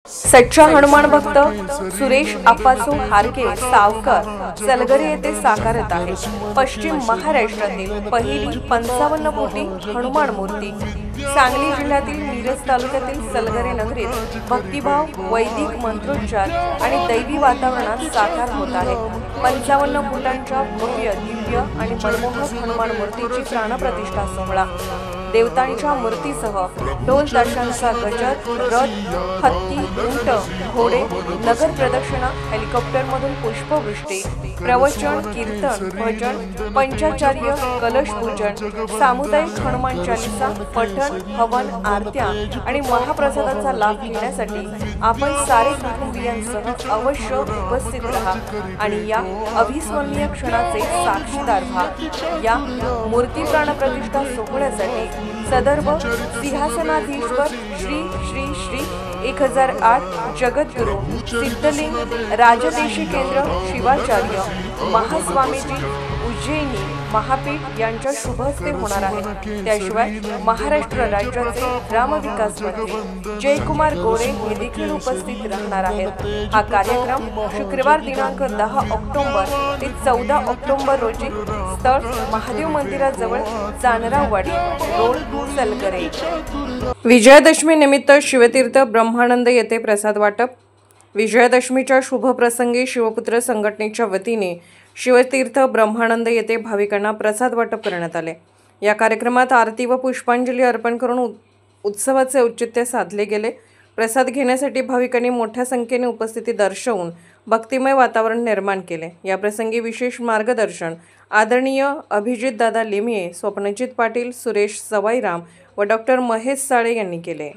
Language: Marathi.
सच्चा हनुमान भक्त सुरेश आप्पासो हारके सावकर सलगरे येथे साकारत आहे। पश्चिम महाराष्ट्रातील पहिली 55 कोटी हनुमान मूर्ती सांगली जिल्ह्यातील मिरज तालुक्यातील सलगरे नगरीत भक्तिभाव, वैदिक मंत्रोच्चार आणि दैवी वातावरणात साकार होत आहे। 55 फुटांच्या भव्य, दिव्य आणि मनमोहक हनुमान मूर्तीची प्राणप्रतिष्ठा सोहळा देवतांच्या मूर्तीसह ढोल ताशांचा गजर, रथ, हत्ती, उंट, घोडे, नगर प्रदक्षिणा, हेलिकॉप्टरमधून पुष्पवृष्टी, प्रवचन, कीर्तन, भजन, पंचाचार्य, कलश पूजन, सामुदायिक हनुमान चालीसा, पठण, हवन, आरत्या आणि महाप्रसादाचा लाभ घेण्यासाठी आपण सारे कुटुंबियांसह अवश्य उपस्थित राहा आणि या अविस्मरणीय क्षणाचे साक्षीदार व्हा। या मूर्ती प्राणप्रतिष्ठा सोहळ्यासाठी सदर्भ सिंहासनाधीश्वर श्री श्री श्री 1008 जगद्गुरु सिद्धलिंग राजदेशी केंद्र शिवाचार्य महास्वामीजी उज्जैनी महापीठ यांच्या शुभहस्ते होणार आहे। त्याशिवाय महाराष्ट्र राज्याचे ग्रामविकास मंत्री जयकुमार गोरे हे देखील उपस्थित राहणार आहेत। हा कार्यक्रम शुक्रवार दिनांक 10 ऑक्टोबर ते 14 ऑक्टोबर रोजी स्थळ महादेव मंदिराजवळ जानरावाडी रोड सलगरे। विजयादशमी निमित्त शिवतीर्थ ब्रह्मानंद येथे प्रसाद वाटप। विजयादशमीच्या शुभ प्रसंगी शिवपुत्र संघटनेच्या वतीने शिवतीर्थ ब्रह्मानंद येथे भाविकांना प्रसाद वाटप करण्यात आले। या कार्यक्रमात आरती व पुष्पांजली अर्पण करून उत्सवाचे औचित्य साधले गेले। प्रसाद घेण्यासाठी भाविकांनी मोठ्या संख्येने उपस्थिती दर्शवून भक्तिमय वातावरण निर्माण केले। या प्रसंगी विशेष मार्गदर्शन आदरणीय अभिजित दादा लिमये, स्वप्नजित पाटील, सुरेश सवाईराम व डॉक्टर महेश साळे यांनी केले।